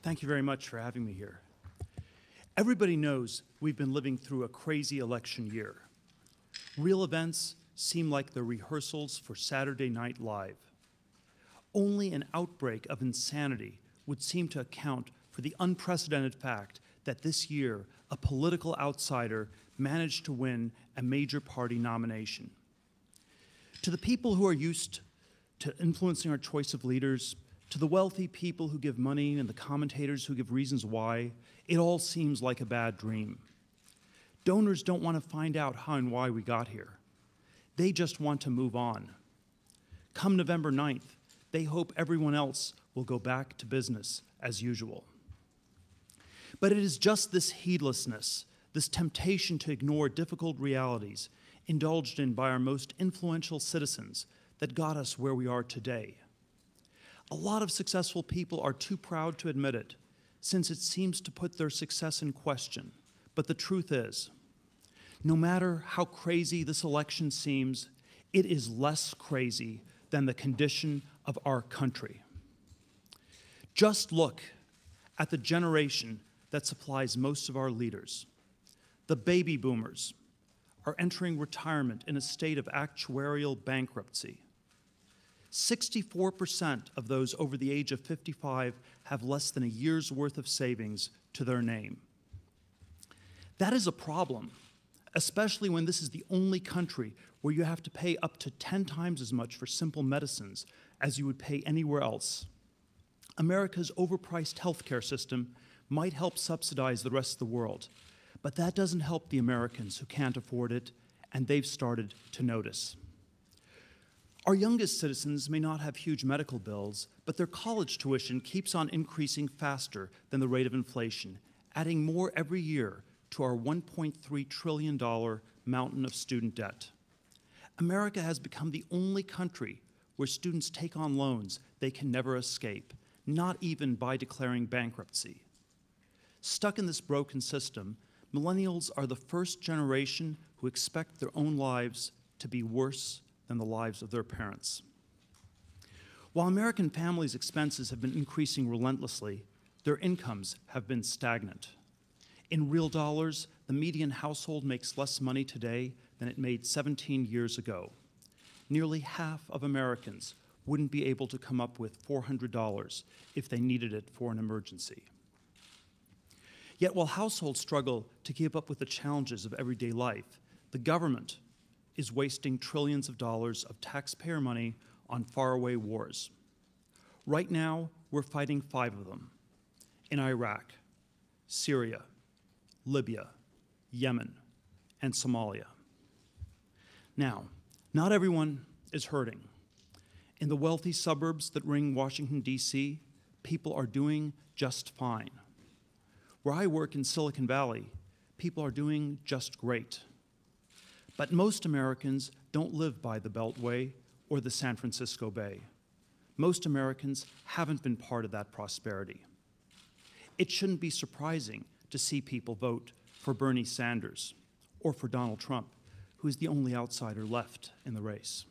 Thank you very much for having me here. Everybody knows we've been living through a crazy election year. Real events seem like the rehearsals for Saturday Night Live. Only an outbreak of insanity would seem to account for the unprecedented fact that this year a political outsider managed to win a major party nomination. To the people who are used to influencing our choice of leaders, to the wealthy people who give money and the commentators who give reasons why, it all seems like a bad dream. Donors don't want to find out how and why we got here. They just want to move on. Come November 9th, they hope everyone else will go back to business as usual. But it is just this heedlessness, this temptation to ignore difficult realities indulged in by our most influential citizens that got us where we are today. A lot of successful people are too proud to admit it, since it seems to put their success in question. But the truth is, no matter how crazy this election seems, it is less crazy than the condition of our country. Just look at the generation that supplies most of our leaders. The baby boomers are entering retirement in a state of actuarial bankruptcy. 64% of those over the age of 55 have less than a year's worth of savings to their name. That is a problem, especially when this is the only country where you have to pay up to 10 times as much for simple medicines as you would pay anywhere else. America's overpriced healthcare system might help subsidize the rest of the world, but that doesn't help the Americans who can't afford it, and they've started to notice. Our youngest citizens may not have huge medical bills, but their college tuition keeps on increasing faster than the rate of inflation, adding more every year to our $1.3 trillion mountain of student debt. America has become the only country where students take on loans they can never escape, not even by declaring bankruptcy. Stuck in this broken system, millennials are the first generation who expect their own lives to be worse than the lives of their parents. While American families' expenses have been increasing relentlessly, their incomes have been stagnant. In real dollars, the median household makes less money today than it made 17 years ago. Nearly half of Americans wouldn't be able to come up with $400 if they needed it for an emergency. Yet while households struggle to keep up with the challenges of everyday life, the government is wasting trillions of dollars of taxpayer money on faraway wars. Right now, we're fighting 5 of them: in Iraq, Syria, Libya, Yemen, and Somalia. Now, not everyone is hurting. In the wealthy suburbs that ring Washington, D.C., people are doing just fine. Where I work in Silicon Valley, people are doing just great. But most Americans don't live by the Beltway or the San Francisco Bay. Most Americans haven't been part of that prosperity. It shouldn't be surprising to see people vote for Bernie Sanders or for Donald Trump, who is the only outsider left in the race.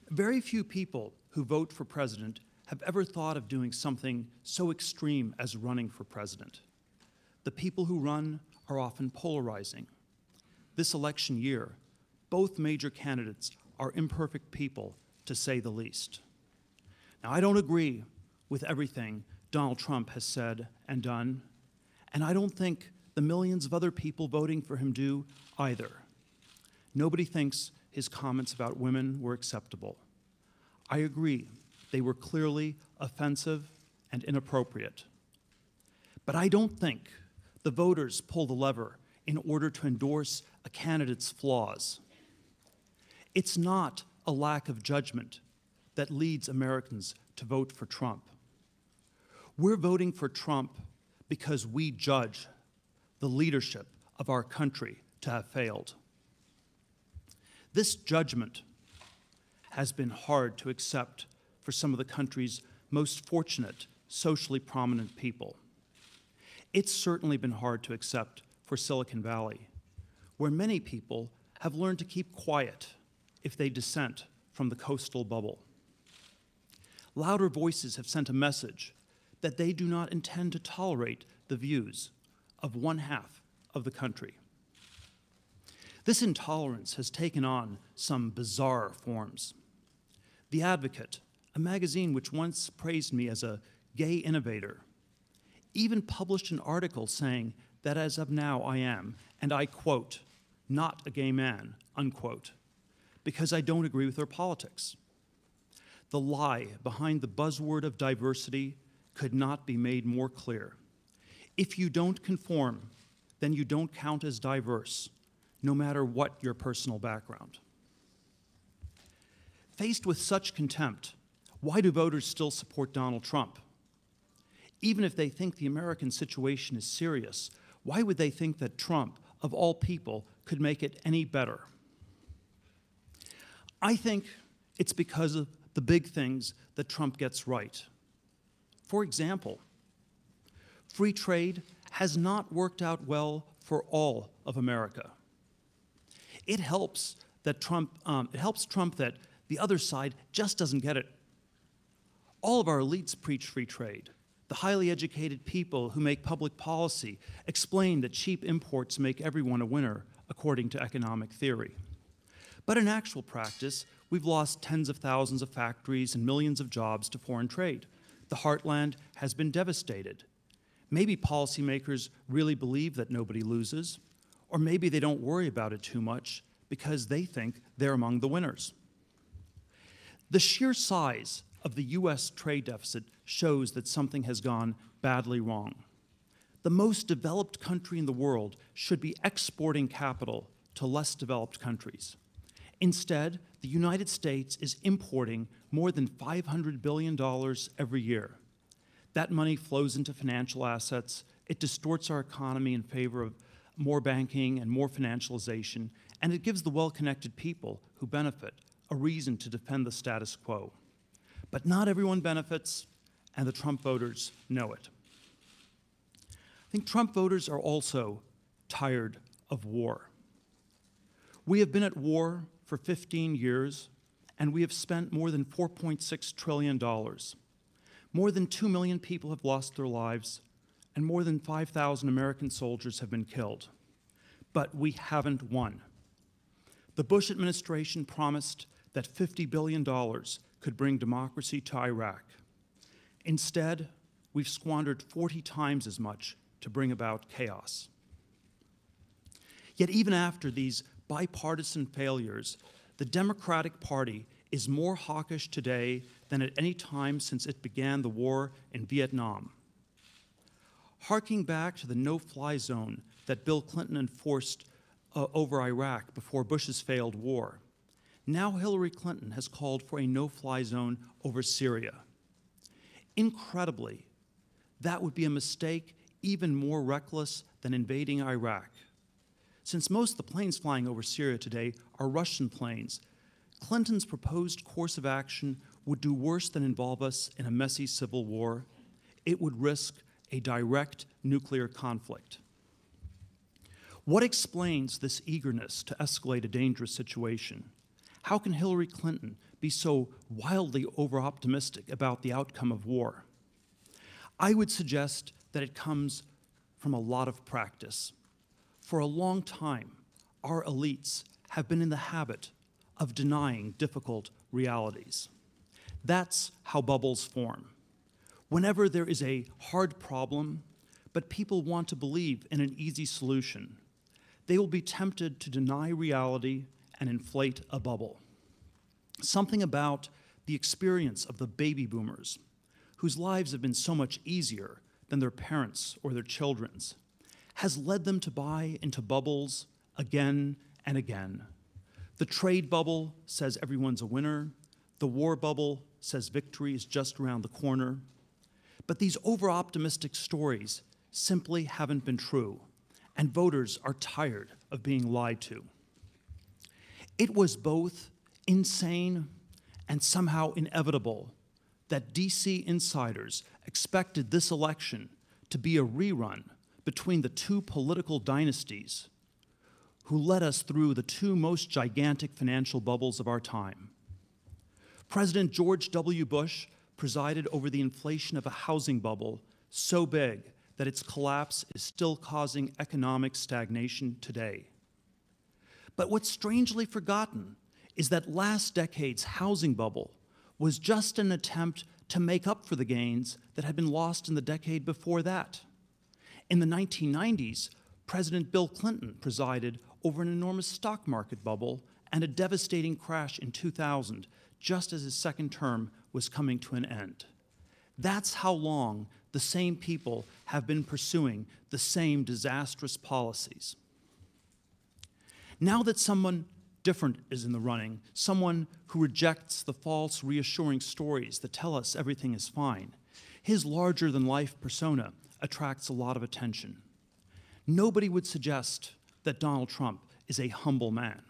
Very few people who vote for president have ever thought of doing something so extreme as running for president. The people who run are often polarizing. This election year, both major candidates are imperfect people, to say the least. Now, I don't agree with everything Donald Trump has said and done, and I don't think the millions of other people voting for him do either. Nobody thinks his comments about women were acceptable. I agree, they were clearly offensive and inappropriate. But I don't think the voters pull the lever in order to endorse a candidate's flaws. It's not a lack of judgment that leads Americans to vote for Trump. We're voting for Trump because we judge the leadership of our country to have failed. This judgment has been hard to accept for some of the country's most fortunate, socially prominent people. It's certainly been hard to accept for Silicon Valley, where many people have learned to keep quiet if they dissent from the coastal bubble. louder voices have sent a message that they do not intend to tolerate the views of one half of the country. This intolerance has taken on some bizarre forms. The Advocate, a magazine which once praised me as a gay innovator, even published an article saying that as of now I am, and I quote, not a gay man, unquote, because I don't agree with their politics. The lie behind the buzzword of diversity could not be made more clear. If you don't conform, then you don't count as diverse, no matter what your personal background. Faced with such contempt, why do voters still support Donald Trump? Even if they think the American situation is serious, why would they think that Trump, of all people, could make it any better? I think it's because of the big things that Trump gets right. For example, free trade has not worked out well for all of America. It helps Trump that the other side just doesn't get it. All of our elites preach free trade. The highly educated people who make public policy explain that cheap imports make everyone a winner, according to economic theory. But in actual practice, we've lost tens of thousands of factories and millions of jobs to foreign trade. The heartland has been devastated. Maybe policymakers really believe that nobody loses, or maybe they don't worry about it too much because they think they're among the winners. The sheer size of the U.S. trade deficit shows that something has gone badly wrong. The most developed country in the world should be exporting capital to less developed countries. Instead, the United States is importing more than $500 billion every year. That money flows into financial assets. It distorts our economy in favor of more banking and more financialization, and it gives the well-connected people who benefit a reason to defend the status quo. But not everyone benefits, and the Trump voters know it. I think Trump voters are also tired of war. We have been at war for 15 years, and we have spent more than $4.6 trillion. More than 2 million people have lost their lives, and more than 5,000 American soldiers have been killed. But we haven't won. The Bush administration promised that $50 billion could bring democracy to Iraq. Instead, we've squandered 40 times as much to bring about chaos. Yet even after these bipartisan failures, the Democratic Party is more hawkish today than at any time since it began the war in Vietnam. Harking back to the no-fly zone that Bill Clinton enforced over Iraq before Bush's failed war, now Hillary Clinton has called for a no-fly zone over Syria. Incredibly, that would be a mistake even more reckless than invading Iraq. Since most of the planes flying over Syria today are Russian planes, Clinton's proposed course of action would do worse than involve us in a messy civil war. It would risk a direct nuclear conflict. What explains this eagerness to escalate a dangerous situation? How can Hillary Clinton be so wildly over-optimistic about the outcome of war? I would suggest that it comes from a lot of practice. For a long time, our elites have been in the habit of denying difficult realities. That's how bubbles form. Whenever there is a hard problem, but people want to believe in an easy solution, they will be tempted to deny reality and inflate a bubble. Something about the experience of the baby boomers, whose lives have been so much easier than their parents' or their children's, has led them to buy into bubbles again and again. The trade bubble says everyone's a winner. The war bubble says victory is just around the corner. But these over-optimistic stories simply haven't been true, and voters are tired of being lied to. It was both insane and somehow inevitable that DC insiders expected this election to be a rerun between the two political dynasties who led us through the two most gigantic financial bubbles of our time. President George W. Bush presided over the inflation of a housing bubble so big that its collapse is still causing economic stagnation today. But what's strangely forgotten is that last decade's housing bubble was just an attempt to make up for the gains that had been lost in the decade before that. In the 1990s, President Bill Clinton presided over an enormous stock market bubble and a devastating crash in 2000, just as his second term was coming to an end. That's how long the same people have been pursuing the same disastrous policies. Now that someone different is in the running, someone who rejects the false, reassuring stories that tell us everything is fine, his larger-than-life persona attracts a lot of attention. Nobody would suggest that Donald Trump is a humble man.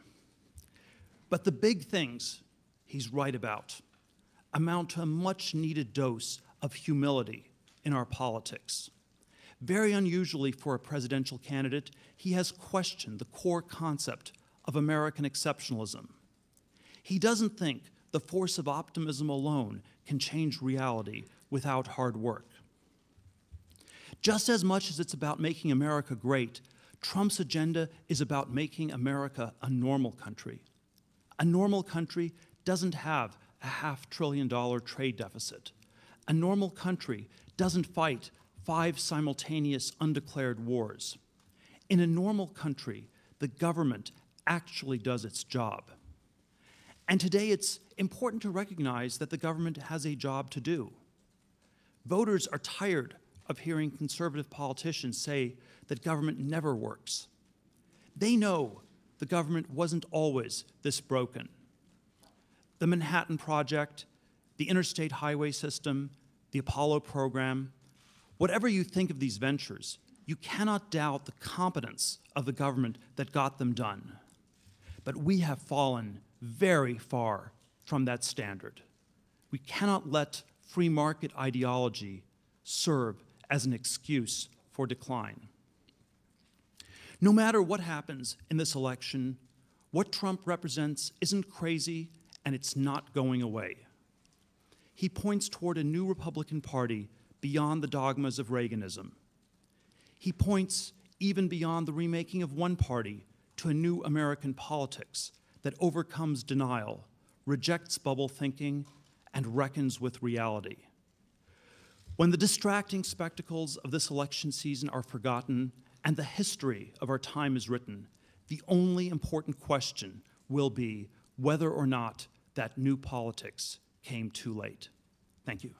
But the big things he's right about amount to a much-needed dose of humility in our politics. Very unusually for a presidential candidate, he has questioned the core concept of American exceptionalism. He doesn't think the force of optimism alone can change reality without hard work. Just as much as it's about making America great, Trump's agenda is about making America a normal country. A normal country doesn't have a $500 billion trade deficit. A normal country doesn't fight 5 simultaneous undeclared wars. In a normal country, the government actually does its job. And today it's important to recognize that the government has a job to do. Voters are tired of hearing conservative politicians say that government never works. They know the government wasn't always this broken. The Manhattan Project, the interstate highway system, the Apollo program, whatever you think of these ventures, you cannot doubt the competence of the government that got them done. But we have fallen very far from that standard. We cannot let free market ideology serve as an excuse for decline. No matter what happens in this election, what Trump represents isn't crazy and it's not going away. He points toward a new Republican Party beyond the dogmas of Reaganism. He points even beyond the remaking of one party to a new American politics that overcomes denial, rejects bubble thinking, and reckons with reality. When the distracting spectacles of this election season are forgotten and the history of our time is written, the only important question will be whether or not that new politics came too late. Thank you.